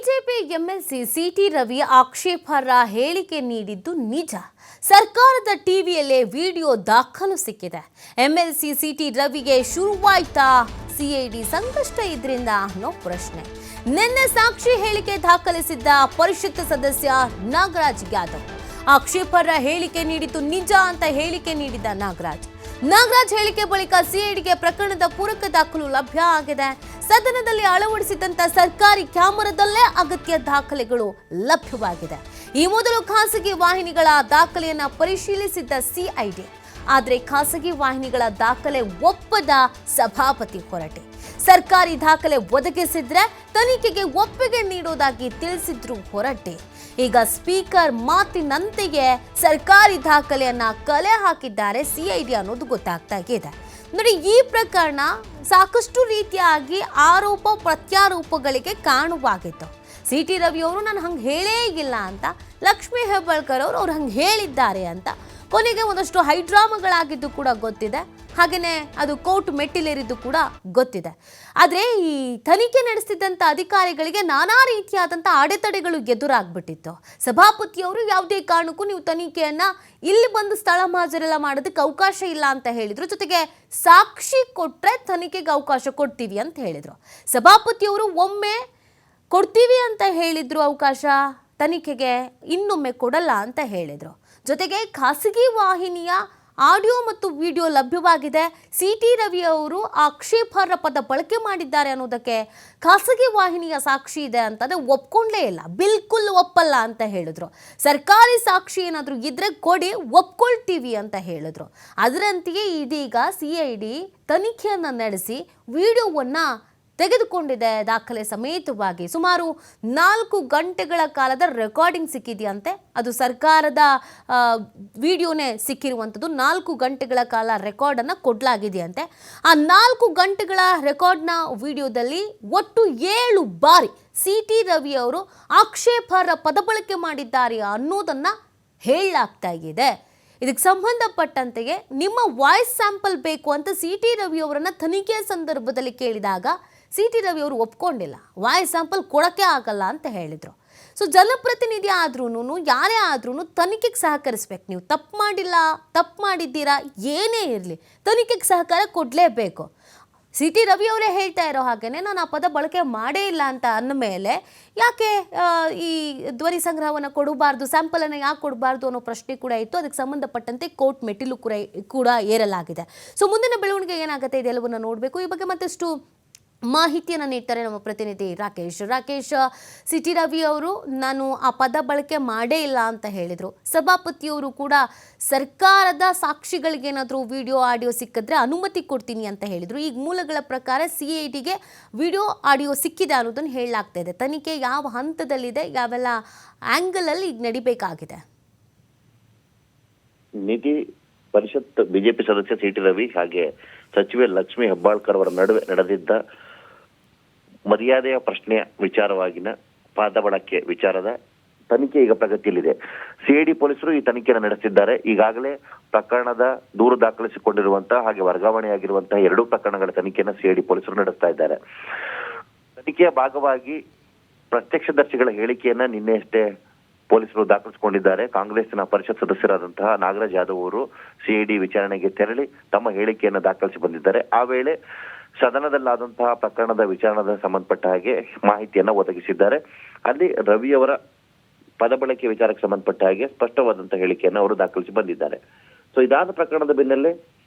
BJP MLC city Ravi ಆಕ್ಷೇಪಾರ್ಹ ಹೇಳಿಕೆ ನೀಡಿದ್ದು ನಿಜ. ಸರ್ಕಾರದ ಟಿವಿಯಲ್ಲೇ ವಿಡಿಯೋ ದಾಖಲು ಸಿಕ್ಕಿದೆ. ಎಂಎಲ್ಸಿ ಸಿಟಿ ರವಿಗೆ ಶುರುವಾಯ್ತಾ ಸಿಐಡಿ ಸಂಕಷ್ಟ ಇದರಿಂದ ಅನ್ನೋ ಪ್ರಶ್ನೆ. ನಿನ್ನೆ ಸಾಕ್ಷಿ ಹೇಳಿಕೆ ದಾಖಲಿಸಿದ್ದ ಪರಿಷತ್ ಸದಸ್ಯ ನಾಗರಾಜ್ ಯಾದವ್ ಆಕ್ಷೇಪಾರ್ಹ ಹೇಳಿಕೆ ನೀಡಿದ್ದು ನಿಜ ಅಂತ ಹೇಳಿಕೆ ನೀಡಿದ್ದ ನಾಗರಾಜ್ ಹೇಳಿಕೆ ಬಳಿಕ ಸಿಐಡಿಗೆ ಪ್ರಕರಣದ ಪೂರಕ ದಾಖಲು ಲಭ್ಯ ಆಗಿದೆ. ಸದನದಲ್ಲಿ ಅಳವಡಿಸಿದಂತ ಸರ್ಕಾರಿ ಕ್ಯಾಮೆರಾದಲ್ಲೇ ಅಗತ್ಯ ದಾಖಲೆಗಳು ಲಭ್ಯವಾಗಿದೆ. ಈ ಮೊದಲು ಖಾಸಗಿ ವಾಹಿನಿಗಳ ದಾಖಲೆಯನ್ನ ಪರಿಶೀಲಿಸಿದ್ದ ಸಿಐಡಿ, ಆದರೆ ಖಾಸಗಿ ವಾಹಿನಿಗಳ ದಾಖಲೆ ಒಪ್ಪದ ಸಭಾಪತಿ ಹೊರಟೆ. ಸರ್ಕಾರಿ ದಾಖಲೆ ಒದಗಿಸಿದ್ರೆ ತನಿಖೆಗೆ ಒಪ್ಪಿಗೆ ನೀಡೋದಾಗಿ ತಿಳಿಸಿದ್ರು ಹೊರಟೆ. ಈಗ ಸ್ಪೀಕರ್ ಮಾತಿನಂತೆಯೇ ಸರ್ಕಾರಿ ದಾಖಲೆಯನ್ನ ಕಲೆ ಹಾಕಿದ್ದಾರೆ ಸಿಐಡಿ ಅನ್ನೋದು ಗೊತ್ತಾಗ್ತಾ ಇದೆ. ನೋಡಿ, ಈ ಪ್ರಕರಣ ಸಾಕಷ್ಟು ರೀತಿಯಾಗಿ ಆರೋಪ ಪ್ರತ್ಯಾರೋಪಗಳಿಗೆ ಕಾರಣವಾಗಿತ್ತು. ಸಿಟಿ ರವಿ ಅವರು ನಾನು ಹಂಗೆ ಹೇಳೇ ಇಲ್ಲ ಅಂತ, ಲಕ್ಷ್ಮೀ ಹೆಬ್ಬಾಳ್ಕರ್ ಅವ್ರು ಹಂಗೆ ಹೇಳಿದ್ದಾರೆ ಅಂತ ಕೊನೆಗೆ ಒಂದಷ್ಟು ಹೈಡ್ರಾಮಾಗಳಾಗಿದ್ದು ಕೂಡ ಗೊತ್ತಿದೆ. ಹಾಗೆಯೇ ಅದು ಕೋರ್ಟ್ ಮೆಟ್ಟಿಲೇರಿದ್ದು ಕೂಡ ಗೊತ್ತಿದೆ. ಆದರೆ ಈ ತನಿಖೆ ನಡೆಸ್ತಿದ್ದಂಥ ಅಧಿಕಾರಿಗಳಿಗೆ ನಾನಾ ರೀತಿಯಾದಂಥ ಅಡೆತಡೆಗಳು ಎದುರಾಗ್ಬಿಟ್ಟಿತ್ತು. ಸಭಾಪತಿಯವರು ಯಾವುದೇ ಕಾರಣಕ್ಕೂ ನೀವು ತನಿಖೆಯನ್ನ ಇಲ್ಲಿ ಬಂದು ಸ್ಥಳ ಮಾಜರೆಲ್ಲ ಮಾಡೋದಕ್ಕೆ ಅವಕಾಶ ಇಲ್ಲ ಅಂತ ಹೇಳಿದ್ರು. ಜೊತೆಗೆ ಸಾಕ್ಷಿ ಕೊಟ್ಟರೆ ತನಿಖೆಗೆ ಅವಕಾಶ ಕೊಡ್ತೀವಿ ಅಂತ ಹೇಳಿದ್ರು. ಸಭಾಪತಿಯವರು ಒಮ್ಮೆ ಕೊಡ್ತೀವಿ ಅಂತ ಹೇಳಿದ್ರು ಅವಕಾಶ, ತನಿಖೆಗೆ ಇನ್ನೊಮ್ಮೆ ಕೊಡಲ್ಲ ಅಂತ ಹೇಳಿದ್ರು. ಜೊತೆಗೆ ಖಾಸಗಿ ವಾಹಿನಿಯ ಆಡಿಯೋ ಮತ್ತು ವಿಡಿಯೋ ಲಭ್ಯವಾಗಿದೆ. ಸಿಟಿ ರವಿ ಅವರು ಆಕ್ಷೇಪಾರ್ಹ ಪದ ಬಳಕೆ ಮಾಡಿದ್ದಾರೆ ಅನ್ನೋದಕ್ಕೆ ಖಾಸಗಿ ವಾಹಿನಿಯ ಸಾಕ್ಷಿ ಇದೆ ಅಂತಂದ್ರೆ ಒಪ್ಕೊಂಡೇ ಇಲ್ಲ, ಬಿಲ್ಕುಲ್ ಒಪ್ಪಲ್ಲ ಅಂತ ಹೇಳಿದ್ರು. ಸರ್ಕಾರಿ ಸಾಕ್ಷಿ ಏನಾದರೂ ಇದ್ರೆ ಕೊಡಿ, ಒಪ್ಕೊಳ್ತೀವಿ ಅಂತ ಹೇಳಿದ್ರು. ಅದರಂತೆಯೇ ಇದೀಗ ಸಿಐಡಿ ತನಿಖೆಯನ್ನು ನಡೆಸಿ ವಿಡಿಯೋವನ್ನು ತೆಗೆದುಕೊಂಡಿದೆ. ದಾಖಲೆ ಸಮೇತವಾಗಿ ಸುಮಾರು 4 ಗಂಟೆಗಳ ಕಾಲದ ರೆಕಾರ್ಡಿಂಗ್ ಸಿಕ್ಕಿದೆಯಂತೆ. ಅದು ಸರ್ಕಾರದ ವಿಡಿಯೋನೇ ಸಿಕ್ಕಿರುವಂಥದ್ದು. 4 ಗಂಟೆಗಳ ಕಾಲ ರೆಕಾರ್ಡನ್ನು ಕೊಡಲಾಗಿದೆಯಂತೆ. ಆ 4 ಗಂಟೆಗಳ ರೆಕಾರ್ಡ್ನ ವಿಡಿಯೋದಲ್ಲಿ ಒಟ್ಟು 7 ಬಾರಿ ಸಿಟಿ ರವಿ ಅವರು ಆಕ್ಷೇಪಾರ್ಹ ಪದ ಬಳಕೆ ಮಾಡಿದ್ದಾರೆ ಅನ್ನೋದನ್ನು ಹೇಳಲಾಗ್ತಾ ಇದೆ. ಇದಕ್ಕೆ ಸಂಬಂಧಪಟ್ಟಂತೆಯೇ ನಿಮ್ಮ ವಾಯ್ಸ್ ಸ್ಯಾಂಪಲ್ ಬೇಕು ಅಂತ ಸಿಟಿ ರವಿ ಅವರನ್ನು ತನಿಖೆಯ ಸಂದರ್ಭದಲ್ಲಿ ಕೇಳಿದಾಗ ಸಿಟಿ ರವಿ ಅವರು ಒಪ್ಕೊಂಡಿಲ್ಲ, ವಾಯ್ಸ್ ಸ್ಯಾಂಪಲ್ ಕೊಡೋಕ್ಕೆ ಆಗಲ್ಲ ಅಂತ ಹೇಳಿದರು. ಸೊ ಜನಪ್ರತಿನಿಧಿ ಆದ್ರೂ ಯಾರೇ ಆದ್ರೂ ತನಿಖೆಗೆ ಸಹಕರಿಸ್ಬೇಕು. ನೀವು ತಪ್ಪು ಮಾಡಿದ್ದೀರಾ, ಏನೇ ಇರಲಿ ತನಿಖೆಗೆ ಸಹಕಾರ ಕೊಡಲೇಬೇಕು. ಸಿಟಿ ರವಿ ಅವರೇ ಹೇಳ್ತಾ ಇರೋ ಹಾಗೆಯೇ ನಾನು ಆ ಪದ ಬಳಕೆ ಮಾಡೇ ಇಲ್ಲ ಅಂತ ಅಂದಮೇಲೆ ಯಾಕೆ ಈ ಧ್ವನಿ ಸಂಗ್ರಹವನ್ನು ಕೊಡಬಾರ್ದು, ಸ್ಯಾಂಪಲನ್ನು ಯಾಕೆ ಕೊಡಬಾರ್ದು ಅನ್ನೋ ಪ್ರಶ್ನೆ ಕೂಡ ಇತ್ತು. ಅದಕ್ಕೆ ಸಂಬಂಧಪಟ್ಟಂತೆ ಕೋರ್ಟ್ ಮೆಟ್ಟಿಲು ಕೂಡ ಏರಲಾಗಿದೆ. ಸೊ ಮುಂದಿನ ಬೆಳವಣಿಗೆ ಏನಾಗುತ್ತೆ ಇದೆಲ್ಲವನ್ನು ನೋಡಬೇಕು. ಈ ಬಗ್ಗೆ ಮತ್ತಷ್ಟು ಮಾಹಿತಿಯನ್ನು ನೀಡ್ತಾರೆ ನಮ್ಮ ಪ್ರತಿನಿಧಿ ರಾಕೇಶ್. ಸಿಟಿ ರವಿ ಅವರು ನಾನು ಆ ಪದ ಬಳಕೆ ಮಾಡೇ ಇಲ್ಲ ಅಂತ ಹೇಳಿದರು. ಸಭಾಪತಿಯವರು ಕೂಡ ಸರ್ಕಾರದ ಸಾಕ್ಷಿಗಳಿಗೇನಾದರೂ ವಿಡಿಯೋ ಆಡಿಯೋ ಸಿಕ್ಕಿದ್ರೆ ಅನುಮತಿ ಕೊಡ್ತೀನಿ ಅಂತ ಹೇಳಿದರು. ಈಗ ಮೂಲಗಳ ಪ್ರಕಾರ ಸಿಐಡಿಗೆ ವಿಡಿಯೋ ಆಡಿಯೋ ಸಿಕ್ಕಿದೆ ಅನ್ನೋದನ್ನು ಹೇಳಲಾಗ್ತಾ ಇದೆ. ತನಿಖೆ ಯಾವ ಹಂತದಲ್ಲಿದೆ, ಯಾವೆಲ್ಲ ಆ್ಯಂಗಲಲ್ಲಿ ಈಗ ನಡಿಬೇಕಾಗಿದೆ? ನಿಧಿ ಪರಿಷತ್ ಬಿಜೆಪಿ ಸದಸ್ಯ ಸಿಟಿ ರವಿ ಹಾಗೆ ಸಚಿವೆ ಲಕ್ಷ್ಮೀ ಹೆಬ್ಬಾಳ್ಕರ್ ಅವರ ನಡುವೆ ನಡೆದಿದ್ದ ಮರ್ಯಾದೆಯ ಪ್ರಶ್ನೆಯ ವಿಚಾರವಾಗಿನ ಪಾದ ಬಳಕೆ ವಿಚಾರದ ತನಿಖೆ ಈಗ ಪ್ರಗತಿಯಲ್ಲಿದೆ. ಸಿಐಡಿ ಪೊಲೀಸರು ಈ ತನಿಖೆಯನ್ನು ನಡೆಸಿದ್ದಾರೆ. ಈಗಾಗಲೇ ಪ್ರಕರಣದ ದೂರು ದಾಖಲಿಸಿಕೊಂಡಿರುವಂತಹ ಹಾಗೆ ವರ್ಗಾವಣೆಯಾಗಿರುವಂತಹ 2 ಪ್ರಕರಣಗಳ ತನಿಖೆಯನ್ನು ಸಿಐಡಿ ಪೊಲೀಸರು ನಡೆಸ್ತಾ ಇದ್ದಾರೆ. ತನಿಖೆಯ ಭಾಗವಾಗಿ ಪ್ರತ್ಯಕ್ಷದರ್ಶಿಗಳ ಹೇಳಿಕೆಯನ್ನ ನಿನ್ನೆಯಷ್ಟೇ ಪೊಲೀಸರು ದಾಖಲಿಸಿಕೊಂಡಿದ್ದಾರೆ. ಕಾಂಗ್ರೆಸ್ನ ಪರಿಷತ್ ಸದಸ್ಯರಾದಂತಹ ನಾಗರಾಜ್ ಯಾದವ್ ಅವರು ಸಿಐಡಿ ವಿಚಾರಣೆಗೆ ತೆರಳಿ ತಮ್ಮ ಹೇಳಿಕೆಯನ್ನು ದಾಖಲಿಸಿ ಬಂದಿದ್ದಾರೆ. ಆ ವೇಳೆ ಸದನದಲ್ಲಾದಂತಹ ಪ್ರಕರಣದ ವಿಚಾರಣದ ಸಂಬಂಧಪಟ್ಟ ಹಾಗೆ ಮಾಹಿತಿಯನ್ನ ಒದಗಿಸಿದ್ದಾರೆ. ಅಲ್ಲಿ ರವಿ ಅವರ ಪದ ಬಳಕೆ ವಿಚಾರಕ್ಕೆ ಸಂಬಂಧಪಟ್ಟ ಹಾಗೆ ಸ್ಪಷ್ಟವಾದಂತಹ ಹೇಳಿಕೆಯನ್ನು ಅವರು ದಾಖಲಿಸಿ ಬಂದಿದ್ದಾರೆ. ಸೊ ಇದಾದ ಪ್ರಕರಣದ ಬೆನ್ನಲ್ಲೇ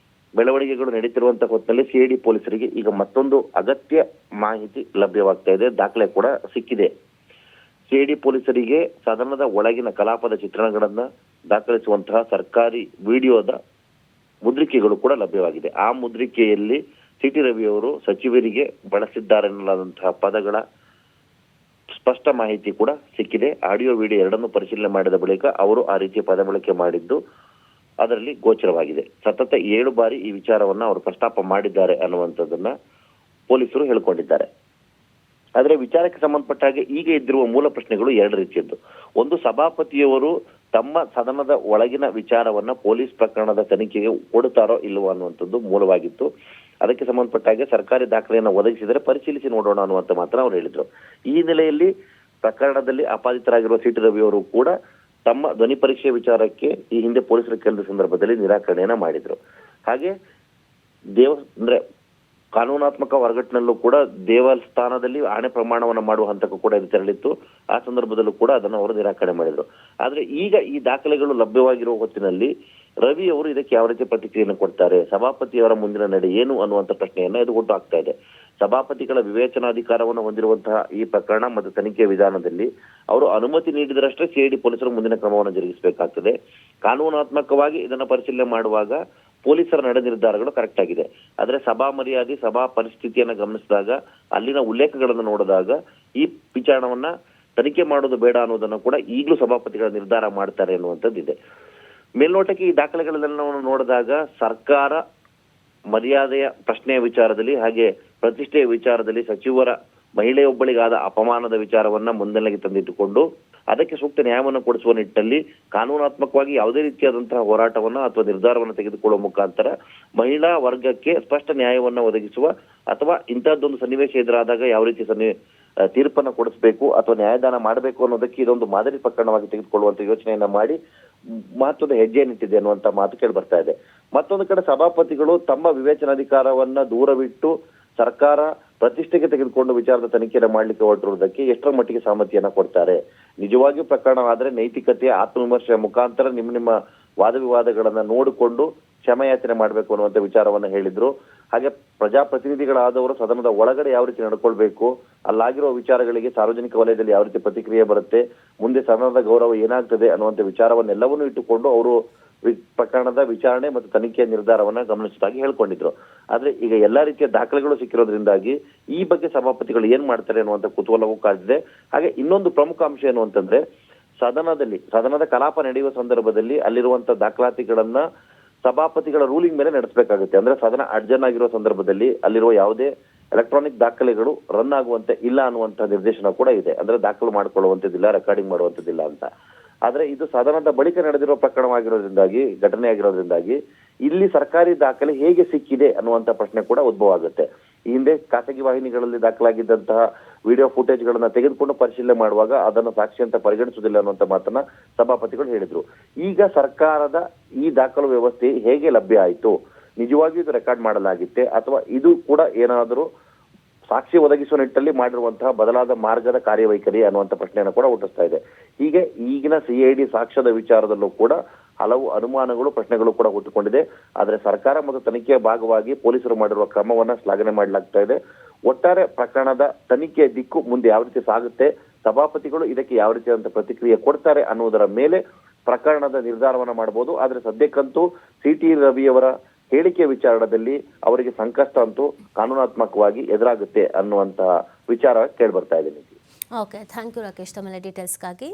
ಬೆಳವಣಿಗೆಗಳು ನಡೀತಿರುವಂತಹ ಹೊತ್ತಿನಲ್ಲಿ ಸಿಐಡಿ ಪೊಲೀಸರಿಗೆ ಈಗ ಮತ್ತೊಂದು ಅಗತ್ಯ ಮಾಹಿತಿ ಲಭ್ಯವಾಗ್ತಾ ಇದೆ. ದಾಖಲೆ ಕೂಡ ಸಿಕ್ಕಿದೆ. ಸಿಐಡಿ ಪೊಲೀಸರಿಗೆ ಸದನದ ಒಳಗಿನ ಕಲಾಪದ ಚಿತ್ರಣಗಳನ್ನ ದಾಖಲಿಸುವಂತಹ ಸರ್ಕಾರಿ ವಿಡಿಯೋದ ಮುದ್ರಿಕೆಗಳು ಕೂಡ ಲಭ್ಯವಾಗಿದೆ. ಆ ಮುದ್ರಿಕೆಯಲ್ಲಿ ಸಿಟಿ ರವಿ ಅವರು ಸಚಿವರಿಗೆ ಬಳಸಿದ್ದಾರೆನ್ನಲಾದಂತಹ ಪದಗಳ ಸ್ಪಷ್ಟ ಮಾಹಿತಿ ಕೂಡ ಸಿಕ್ಕಿದೆ. ಆಡಿಯೋ ವಿಡಿಯೋ ಎರಡನ್ನೂ ಪರಿಶೀಲನೆ ಮಾಡಿದ ಬಳಿಕ ಅವರು ಆ ರೀತಿಯ ಪದ ಬಳಕೆ ಮಾಡಿದ್ದು ಅದರಲ್ಲಿ ಗೋಚರವಾಗಿದೆ. ಸತತ 7 ಬಾರಿ ಈ ವಿಚಾರವನ್ನ ಅವರು ಪ್ರಸ್ತಾಪ ಮಾಡಿದ್ದಾರೆ ಅನ್ನುವಂಥದ್ದನ್ನ ಪೊಲೀಸರು ಹೇಳಿಕೊಂಡಿದ್ದಾರೆ. ಆದರೆ ವಿಚಾರಕ್ಕೆ ಸಂಬಂಧಪಟ್ಟ ಹಾಗೆ ಈಗ ಇದ್ದಿರುವ ಮೂಲ ಪ್ರಶ್ನೆಗಳು 2 ರೀತಿಯದ್ದು. ಒಂದು, ಸಭಾಪತಿಯವರು ತಮ್ಮ ಸದನದ ಒಳಗಿನ ವಿಚಾರವನ್ನ ಪೊಲೀಸ್ ಪ್ರಕರಣದ ತನಿಖೆಗೆ ಕೊಡುತ್ತಾರೋ ಇಲ್ಲವೋ ಅನ್ನುವಂಥದ್ದು ಮೂಲವಾಗಿತ್ತು. ಅದಕ್ಕೆ ಸಂಬಂಧಪಟ್ಟ ಹಾಗೆ ಸರ್ಕಾರಿ ದಾಖಲೆಯನ್ನು ಒದಗಿಸಿದರೆ ಪರಿಶೀಲಿಸಿ ನೋಡೋಣ ಅನ್ನುವಂತ ಮಾತ್ರ ಅವ್ರು ಹೇಳಿದ್ರು. ಈ ನೆಲೆಯಲ್ಲಿ ಪ್ರಕರಣದಲ್ಲಿ ಅಪಾದಿತರಾಗಿರುವ ಸಿ ಟಿ ರವಿ ಅವರು ಕೂಡ ತಮ್ಮ ಧ್ವನಿ ಪರೀಕ್ಷೆ ವಿಚಾರಕ್ಕೆ ಈ ಹಿಂದೆ ಪೊಲೀಸರು ಕೇಳಿದ ಸಂದರ್ಭದಲ್ಲಿ ನಿರಾಕರಣೆಯನ್ನ ಮಾಡಿದ್ರು. ಹಾಗೆ ಅಂದ್ರೆ ಕಾನೂನಾತ್ಮಕ ಹೊರಗಟ್ಟಿನಲ್ಲೂ ಕೂಡ ದೇವಸ್ಥಾನದಲ್ಲಿ ಆಣೆ ಪ್ರಮಾಣವನ್ನು ಮಾಡುವ ಹಂತಕ್ಕೂ ಕೂಡ ಇದು ತೆರಳಿತ್ತು. ಆ ಸಂದರ್ಭದಲ್ಲೂ ಕೂಡ ಅದನ್ನು ಅವರು ನಿರಾಕರಣೆ ಮಾಡಿದ್ರು. ಆದ್ರೆ ಈಗ ಈ ದಾಖಲೆಗಳು ಲಭ್ಯವಾಗಿರುವ ಹೊತ್ತಿನಲ್ಲಿ ರವಿ ಅವರು ಇದಕ್ಕೆ ಯಾವ ರೀತಿ ಪ್ರತಿಕ್ರಿಯೆಯನ್ನು ಕೊಡ್ತಾರೆ, ಸಭಾಪತಿಯವರ ಮುಂದಿನ ನಡೆ ಏನು ಅನ್ನುವಂತ ಪ್ರಶ್ನೆಯನ್ನ ಇದು ಹುಟ್ಟು ಹಾಕ್ತಾ ಇದೆ. ಸಭಾಪತಿಗಳ ವಿವೇಚನಾಧಿಕಾರವನ್ನು ಹೊಂದಿರುವಂತಹ ಈ ಪ್ರಕರಣ ಮತ್ತು ತನಿಖೆಯ ವಿಧಾನದಲ್ಲಿ ಅವರು ಅನುಮತಿ ನೀಡಿದರಷ್ಟೇ ಸಿಐಡಿ ಪೊಲೀಸರು ಮುಂದಿನ ಕ್ರಮವನ್ನು ಜರುಗಿಸಬೇಕಾಗ್ತದೆ. ಕಾನೂನಾತ್ಮಕವಾಗಿ ಇದನ್ನ ಪರಿಶೀಲನೆ ಮಾಡುವಾಗ ಪೊಲೀಸರ ನಡೆ ನಿರ್ಧಾರಗಳು ಕರೆಕ್ಟ್ ಆಗಿದೆ. ಆದ್ರೆ ಸಭಾ ಮರ್ಯಾದೆ, ಸಭಾ ಪರಿಸ್ಥಿತಿಯನ್ನ ಗಮನಿಸಿದಾಗ, ಅಲ್ಲಿನ ಉಲ್ಲೇಖಗಳನ್ನು ನೋಡಿದಾಗ ಈ ವಿಚಾರಣವನ್ನ ತನಿಖೆ ಮಾಡೋದು ಬೇಡ ಅನ್ನೋದನ್ನು ಕೂಡ ಈಗಲೂ ಸಭಾಪತಿಗಳ ನಿರ್ಧಾರ ಮಾಡ್ತಾರೆ ಅನ್ನುವಂಥದ್ದಿದೆ. ಮೇಲ್ನೋಟಕ್ಕೆ ಈ ದಾಖಲೆಗಳೆಲ್ಲ ನೋಡಿದಾಗ ಸರ್ಕಾರ ಮರ್ಯಾದೆಯ ಪ್ರಶ್ನೆಯ ವಿಚಾರದಲ್ಲಿ ಹಾಗೆ ಪ್ರತಿಷ್ಠೆಯ ವಿಚಾರದಲ್ಲಿ ಸಚಿವರ ಮಹಿಳೆಯೊಬ್ಬಳಿಗಾದ ಅಪಮಾನದ ವಿಚಾರವನ್ನ ಮುಂದೆಲೆಗೆ ತಂದಿಟ್ಟುಕೊಂಡು ಅದಕ್ಕೆ ಸೂಕ್ತ ನ್ಯಾಯವನ್ನು ಕೊಡಿಸುವ ನಿಟ್ಟಿನಲ್ಲಿ ಕಾನೂನಾತ್ಮಕವಾಗಿ ಯಾವುದೇ ರೀತಿಯಾದಂತಹ ಹೋರಾಟವನ್ನ ಅಥವಾ ನಿರ್ಧಾರವನ್ನು ತೆಗೆದುಕೊಳ್ಳುವ ಮುಖಾಂತರ ಮಹಿಳಾ ವರ್ಗಕ್ಕೆ ಸ್ಪಷ್ಟ ನ್ಯಾಯವನ್ನ ಒದಗಿಸುವ ಅಥವಾ ಇಂತಹದ್ದೊಂದು ಸನ್ನಿವೇಶ ಎದುರಾದಾಗ ಯಾವ ರೀತಿ ತೀರ್ಪನ್ನು ಕೊಡಿಸಬೇಕು ಅಥವಾ ನ್ಯಾಯದಾನ ಮಾಡಬೇಕು ಅನ್ನೋದಕ್ಕೆ ಇದೊಂದು ಮಾದರಿ ಪ್ರಕರಣವಾಗಿ ತೆಗೆದುಕೊಳ್ಳುವಂತ ಯೋಚನೆಯನ್ನ ಮಾಡಿ ಮಹತ್ವದ ಹೆಜ್ಜೆಯನ್ನಿಟ್ಟಿದೆ ಅನ್ನುವಂತ ಮಾತು ಕೇಳಿ ಬರ್ತಾ ಇದೆ. ಮತ್ತೊಂದು ಕಡೆ ಸಭಾಪತಿಗಳು ತಮ್ಮ ವಿವೇಚನಾಧಿಕಾರವನ್ನ ದೂರವಿಟ್ಟು ಸರ್ಕಾರ ಪ್ರತಿಷ್ಠೆಗೆ ತೆಗೆದುಕೊಂಡು ವಿಚಾರದ ತನಿಖೆಯನ್ನು ಮಾಡ್ಲಿಕ್ಕೆ ಹೊರಟಿರುವುದಕ್ಕೆ ಎಷ್ಟರ ಮಟ್ಟಿಗೆ ಸಮ್ಮತಿಯನ್ನ ಕೊಡ್ತಾರೆ. ನಿಜವಾಗಿಯೂ ಪ್ರಕರಣ ಆದ್ರೆ ನೈತಿಕತೆ ಆತ್ಮವಿಮರ್ಶೆಯ ಮುಖಾಂತರ ನಿಮ್ಮ ವಾದ ವಿವಾದಗಳನ್ನ ನೋಡಿಕೊಂಡು ಕ್ಷಮೆಯಾಚನೆ ಮಾಡಬೇಕು ಅನ್ನುವಂತ ವಿಚಾರವನ್ನ ಹೇಳಿದ್ರು. ಹಾಗೆ ಪ್ರಜಾಪ್ರತಿನಿಧಿಗಳಾದವರು ಸದನದ ಒಳಗಡೆ ಯಾವ ರೀತಿ ನಡ್ಕೊಳ್ಬೇಕು, ಅಲ್ಲಾಗಿರುವ ವಿಚಾರಗಳಿಗೆ ಸಾರ್ವಜನಿಕ ವಲಯದಲ್ಲಿ ಯಾವ ರೀತಿ ಪ್ರತಿಕ್ರಿಯೆ ಬರುತ್ತೆ, ಮುಂದೆ ಸದನದ ಗೌರವ ಏನಾಗ್ತದೆ ಅನ್ನುವಂತ ವಿಚಾರವನ್ನೆಲ್ಲವನ್ನೂ ಇಟ್ಟುಕೊಂಡು ಅವರು ಪ್ರಕರಣದ ವಿಚಾರಣೆ ಮತ್ತು ತನಿಖೆಯ ನಿರ್ಧಾರವನ್ನ ಗಮನಿಸಿದಾಗಿ ಹೇಳ್ಕೊಂಡಿದ್ರು. ಆದ್ರೆ ಈಗ ಎಲ್ಲಾ ರೀತಿಯ ದಾಖಲೆಗಳು ಸಿಕ್ಕಿರೋದ್ರಿಂದಾಗಿ ಈ ಬಗ್ಗೆ ಸಭಾಪತಿಗಳು ಏನ್ ಮಾಡ್ತಾರೆ ಅನ್ನುವಂತ ಕುತೂಹಲವೂ ಕಾದಿದೆ. ಹಾಗೆ ಇನ್ನೊಂದು ಪ್ರಮುಖ ಅಂಶ ಏನು ಅಂತಂದ್ರೆ, ಸದನದ ಕಲಾಪ ನಡೆಯುವ ಸಂದರ್ಭದಲ್ಲಿ ಅಲ್ಲಿರುವಂತ ದಾಖಲಾತಿಗಳನ್ನ ಸಭಾಪತಿಗಳ ರೂಲಿಂಗ್ ಮೇಲೆ ನಡೆಸಬೇಕಾಗುತ್ತೆ. ಅಂದ್ರೆ ಸದನ ಅಡ್ಜರ್ನ್ ಆಗಿರುವ ಸಂದರ್ಭದಲ್ಲಿ ಅಲ್ಲಿರುವ ಯಾವುದೇ ಎಲೆಕ್ಟ್ರಾನಿಕ್ ದಾಖಲೆಗಳು ರನ್ ಆಗುವಂತೆ ಇಲ್ಲ ಅನ್ನುವಂತ ನಿರ್ದೇಶನ ಕೂಡ ಇದೆ. ಅಂದ್ರೆ ದಾಖಲು ಮಾಡ್ಕೊಳ್ಳುವಂತದ್ದಿಲ್ಲ, ರೆಕಾರ್ಡಿಂಗ್ ಮಾಡುವಂತದ್ದಿಲ್ಲ ಅಂತ. ಆದ್ರೆ ಇದು ಸದನದ ಬಳಿಕ ನಡೆದಿರುವ ಪ್ರಕರಣವಾಗಿರೋದ್ರಿಂದಾಗಿ, ಘಟನೆ ಆಗಿರೋದ್ರಿಂದಾಗಿ ಇಲ್ಲಿ ಸರ್ಕಾರಿ ದಾಖಲೆ ಹೇಗೆ ಸಿಕ್ಕಿದೆ ಅನ್ನುವಂತ ಪ್ರಶ್ನೆ ಕೂಡ ಉದ್ಭವ ಆಗುತ್ತೆ. ಈ ಹಿಂದೆ ಖಾಸಗಿ ವಾಹಿನಿಗಳಲ್ಲಿ ದಾಖಲಾಗಿದ್ದಂತಹ ವಿಡಿಯೋ ಫುಟೇಜ್ಗಳನ್ನ ತೆಗೆದುಕೊಂಡು ಪರಿಶೀಲನೆ ಮಾಡುವಾಗ ಅದನ್ನು ಸಾಕ್ಷಿ ಅಂತ ಪರಿಗಣಿಸುವುದಿಲ್ಲ ಅನ್ನುವಂತ ಮಾತನ್ನ ಸಭಾಪತಿಗಳು ಹೇಳಿದ್ರು. ಈಗ ಸರ್ಕಾರದ ಈ ದಾಖಲು ವ್ಯವಸ್ಥೆ ಹೇಗೆ ಲಭ್ಯ ಆಯಿತು, ನಿಜವಾಗಿಯೂ ಇದು ರೆಕಾರ್ಡ್ ಮಾಡಲಾಗಿತ್ತೆ ಅಥವಾ ಇದು ಕೂಡ ಏನಾದರೂ ಸಾಕ್ಷಿ ಒದಗಿಸುವ ನಿಟ್ಟಲ್ಲಿ ಮಾಡಿರುವಂತಹ ಬದಲಾದ ಮಾರ್ಗದ ಕಾರ್ಯವೈಖರಿ ಅನ್ನುವಂತ ಪ್ರಶ್ನೆಯನ್ನು ಕೂಡ ಹುಟ್ಟಿಸ್ತಾ ಇದೆ. ಹೀಗೆ ಈಗಿನ ಸಿಐಡಿ ಸಾಕ್ಷ್ಯದ ವಿಚಾರದಲ್ಲೂ ಕೂಡ ಹಲವು ಅನುಮಾನಗಳು, ಪ್ರಶ್ನೆಗಳು ಕೂಡ ಹುಟ್ಟುಕೊಂಡಿದೆ. ಆದ್ರೆ ಸರ್ಕಾರ ಮತ್ತು ತನಿಖೆಯ ಭಾಗವಾಗಿ ಪೊಲೀಸರು ಮಾಡಿರುವ ಕ್ರಮವನ್ನ ಶ್ಲಾಘನೆ ಮಾಡಲಾಗ್ತಾ ಇದೆ. ಒಟ್ಟಾರೆ ಪ್ರಕರಣದ ತನಿಖೆಯ ದಿಕ್ಕು ಮುಂದೆ ಯಾವ ರೀತಿ ಸಾಗುತ್ತೆ, ಸಭಾಪತಿಗಳು ಇದಕ್ಕೆ ಯಾವ ರೀತಿಯಾದಂತ ಪ್ರತಿಕ್ರಿಯೆ ಕೊಡ್ತಾರೆ ಅನ್ನುವುದರ ಮೇಲೆ ಪ್ರಕರಣದ ನಿರ್ಧಾರವನ್ನ ಮಾಡಬಹುದು. ಆದ್ರೆ ಸದ್ಯಕ್ಕಂತೂ ಸಿ ಟಿ ರವಿಯವರ ಹೇಳಿಕೆ ವಿಚಾರದಲ್ಲಿ ಅವರಿಗೆ ಸಂಕಷ್ಟ ಅಂತೂ ಕಾನೂನಾತ್ಮಕವಾಗಿ ಎದುರಾಗುತ್ತೆ ಅನ್ನುವಂತಹ ವಿಚಾರ ಕೇಳಿ ಬರ್ತಾ ಇದೆ. ಓಕೆ, ಥ್ಯಾಂಕ್ ಯು ರಾಕೇಶ್, ತಮ್ಮ ಡೀಟೇಲ್ಸ್ಗಾಗಿ.